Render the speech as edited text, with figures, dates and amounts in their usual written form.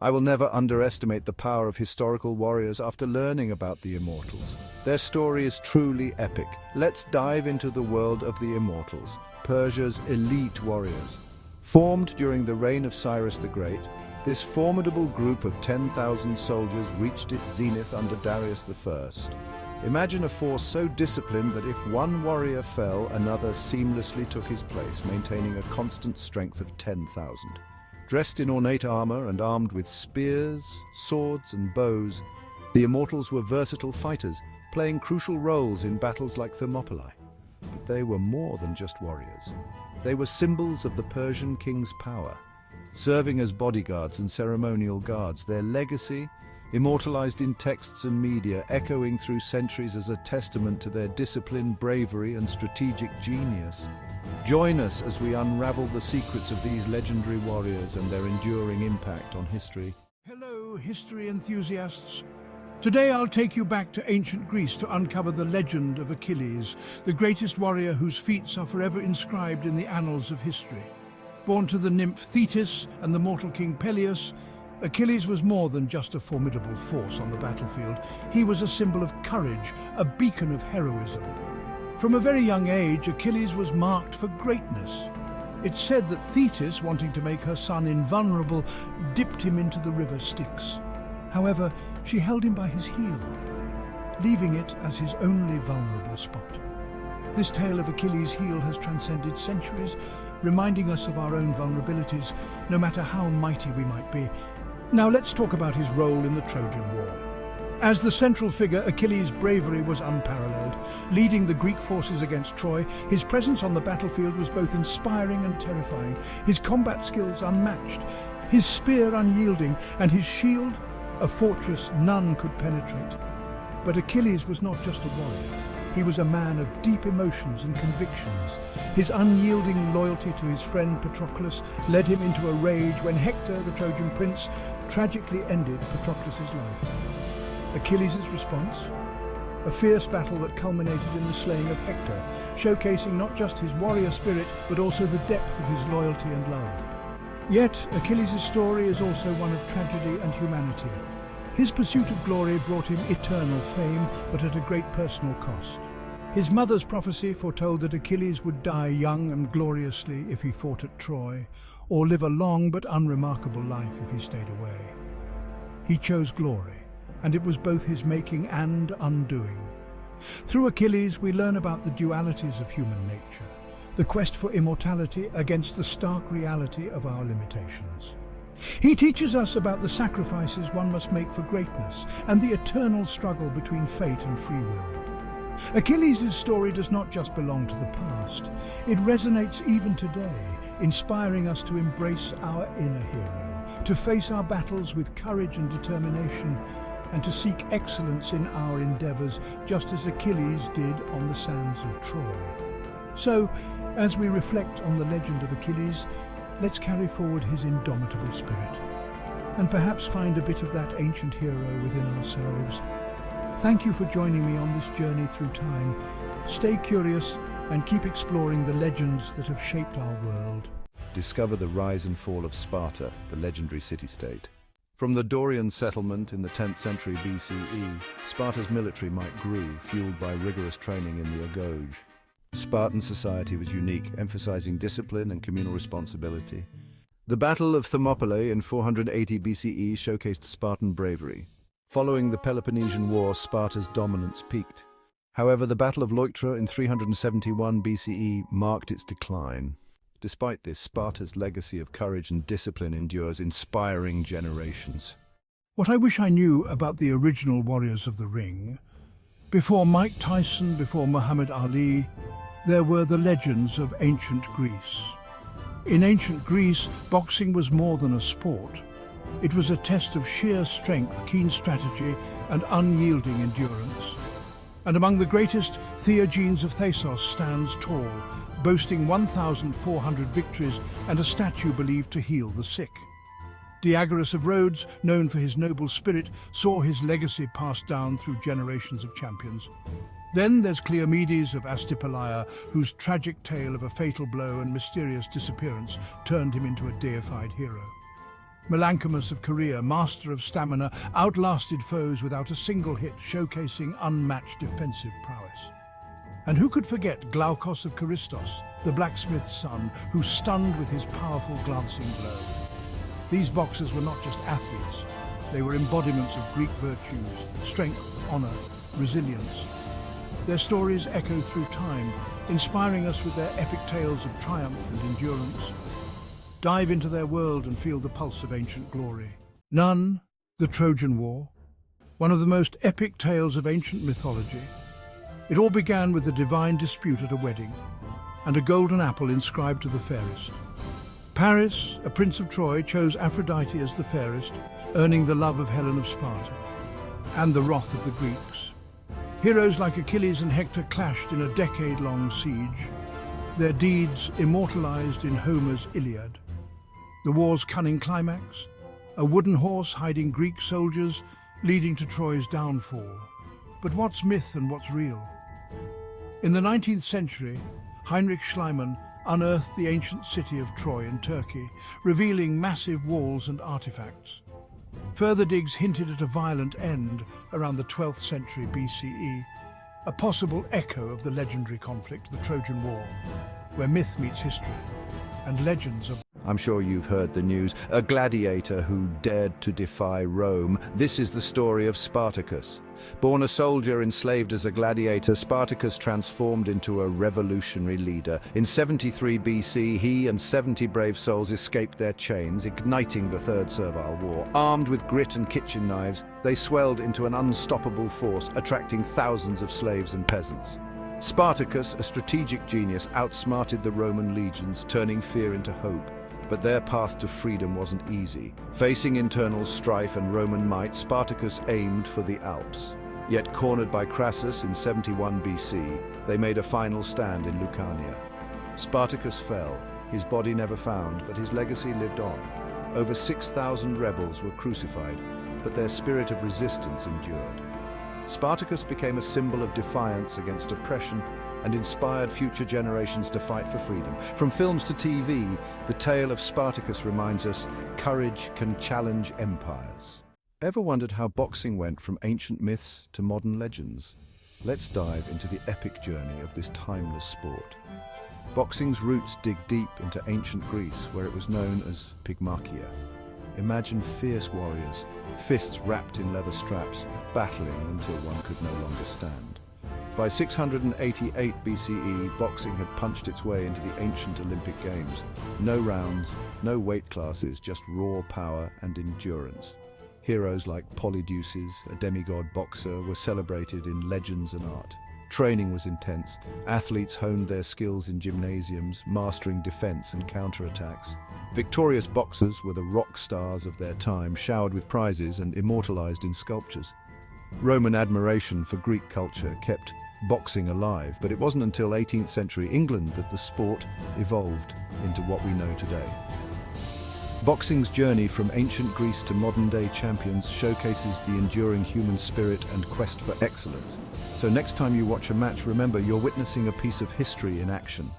I will never underestimate the power of historical warriors after learning about the Immortals. Their story is truly epic. Let's dive into the world of the Immortals, Persia's elite warriors. Formed during the reign of Cyrus the Great, this formidable group of 10,000 soldiers reached its zenith under Darius I. Imagine a force so disciplined that if one warrior fell, another seamlessly took his place, maintaining a constant strength of 10,000. Dressed in ornate armor and armed with spears, swords, and bows, the Immortals were versatile fighters, playing crucial roles in battles like Thermopylae. But they were more than just warriors. They were symbols of the Persian king's power, serving as bodyguards and ceremonial guards. Their legacy, immortalized in texts and media, echoing through centuries as a testament to their discipline, bravery, and strategic genius. Join us as we unravel the secrets of these legendary warriors and their enduring impact on history. Hello, history enthusiasts. Today I'll take you back to ancient Greece to uncover the legend of Achilles, the greatest warrior whose feats are forever inscribed in the annals of history. Born to the nymph Thetis and the mortal king Peleus, Achilles was more than just a formidable force on the battlefield. He was a symbol of courage, a beacon of heroism. From a very young age, Achilles was marked for greatness. It's said that Thetis, wanting to make her son invulnerable, dipped him into the river Styx. However, she held him by his heel, leaving it as his only vulnerable spot. This tale of Achilles' heel has transcended centuries, reminding us of our own vulnerabilities, no matter how mighty we might be. Now let's talk about his role in the Trojan War. As the central figure, Achilles' bravery was unparalleled. Leading the Greek forces against Troy, his presence on the battlefield was both inspiring and terrifying, his combat skills unmatched, his spear unyielding, and his shield a fortress none could penetrate. But Achilles was not just a warrior. He was a man of deep emotions and convictions. His unyielding loyalty to his friend Patroclus led him into a rage when Hector, the Trojan prince, tragically ended Patroclus's life. Achilles' response? A fierce battle that culminated in the slaying of Hector, showcasing not just his warrior spirit, but also the depth of his loyalty and love. Yet, Achilles' story is also one of tragedy and humanity. His pursuit of glory brought him eternal fame, but at a great personal cost. His mother's prophecy foretold that Achilles would die young and gloriously if he fought at Troy, or live a long but unremarkable life if he stayed away. He chose glory, and it was both his making and undoing. Through Achilles, we learn about the dualities of human nature, the quest for immortality against the stark reality of our limitations. He teaches us about the sacrifices one must make for greatness and the eternal struggle between fate and free will. Achilles' story does not just belong to the past. It resonates even today, inspiring us to embrace our inner hero, to face our battles with courage and determination, and to seek excellence in our endeavors, just as Achilles did on the sands of Troy. So, as we reflect on the legend of Achilles, let's carry forward his indomitable spirit, and perhaps find a bit of that ancient hero within ourselves. Thank you for joining me on this journey through time. Stay curious and keep exploring the legends that have shaped our world. Discover the rise and fall of Sparta, the legendary city-state. From the Dorian settlement in the 10th century BCE, Sparta's military might grew, fueled by rigorous training in the agoge. Spartan society was unique, emphasizing discipline and communal responsibility. The Battle of Thermopylae in 480 BCE showcased Spartan bravery. Following the Peloponnesian War, Sparta's dominance peaked. However, the Battle of Leuctra in 371 BCE marked its decline. Despite this, Sparta's legacy of courage and discipline endures, inspiring generations. What I wish I knew about the original warriors of the ring, before Mike Tyson, before Muhammad Ali, there were the legends of ancient Greece. In ancient Greece, boxing was more than a sport. It was a test of sheer strength, keen strategy, and unyielding endurance. And among the greatest, Theogenes of Thasos stands tall, boasting 1,400 victories and a statue believed to heal the sick. Diagoras of Rhodes, known for his noble spirit, saw his legacy passed down through generations of champions. Then there's Cleomedes of Astypalaia, whose tragic tale of a fatal blow and mysterious disappearance turned him into a deified hero. Melanchomus of Korea, master of stamina, outlasted foes without a single hit, showcasing unmatched defensive prowess. And who could forget Glaukos of Charistos, the blacksmith's son, who stunned with his powerful glancing blow. These boxers were not just athletes, they were embodiments of Greek virtues, strength, honor, resilience. Their stories echo through time, inspiring us with their epic tales of triumph and endurance. Dive into their world and feel the pulse of ancient glory. None, the Trojan War, one of the most epic tales of ancient mythology. It all began with a divine dispute at a wedding, and a golden apple inscribed to the fairest. Paris, a prince of Troy, chose Aphrodite as the fairest, earning the love of Helen of Sparta, and the wrath of the Greeks. Heroes like Achilles and Hector clashed in a decade-long siege, their deeds immortalized in Homer's Iliad. The war's cunning climax, a wooden horse hiding Greek soldiers, leading to Troy's downfall. But what's myth and what's real? In the 19th century, Heinrich Schliemann unearthed the ancient city of Troy in Turkey, revealing massive walls and artifacts. Further digs hinted at a violent end around the 12th century BCE, a possible echo of the legendary conflict, the Trojan War, where myth meets history and legends of... I'm sure you've heard the news. A gladiator who dared to defy Rome. This is the story of Spartacus. Born a soldier, enslaved as a gladiator, Spartacus transformed into a revolutionary leader. In 73 BC, he and 70 brave souls escaped their chains, igniting the Third Servile War. Armed with grit and kitchen knives, they swelled into an unstoppable force, attracting thousands of slaves and peasants. Spartacus, a strategic genius, outsmarted the Roman legions, turning fear into hope. But their path to freedom wasn't easy. Facing internal strife and Roman might, Spartacus aimed for the Alps. Yet cornered by Crassus in 71 BC, they made a final stand in Lucania. Spartacus fell, his body never found, but his legacy lived on. Over 6,000 rebels were crucified, but their spirit of resistance endured. Spartacus became a symbol of defiance against oppression and inspired future generations to fight for freedom. From films to TV, the tale of Spartacus reminds us courage can challenge empires. Ever wondered how boxing went from ancient myths to modern legends? Let's dive into the epic journey of this timeless sport. Boxing's roots dig deep into ancient Greece, where it was known as pygmachia. Imagine fierce warriors, fists wrapped in leather straps, battling until one could no longer stand. By 688 BCE, boxing had punched its way into the ancient Olympic Games. No rounds, no weight classes, just raw power and endurance. Heroes like Polydeuces, a demigod boxer, were celebrated in legends and art. Training was intense. Athletes honed their skills in gymnasiums, mastering defense and counterattacks. Victorious boxers were the rock stars of their time, showered with prizes and immortalized in sculptures. Roman admiration for Greek culture kept boxing alive, but it wasn't until 18th century England that the sport evolved into what we know today. Boxing's journey from ancient Greece to modern-day champions showcases the enduring human spirit and quest for excellence. So next time you watch a match, remember you're witnessing a piece of history in action.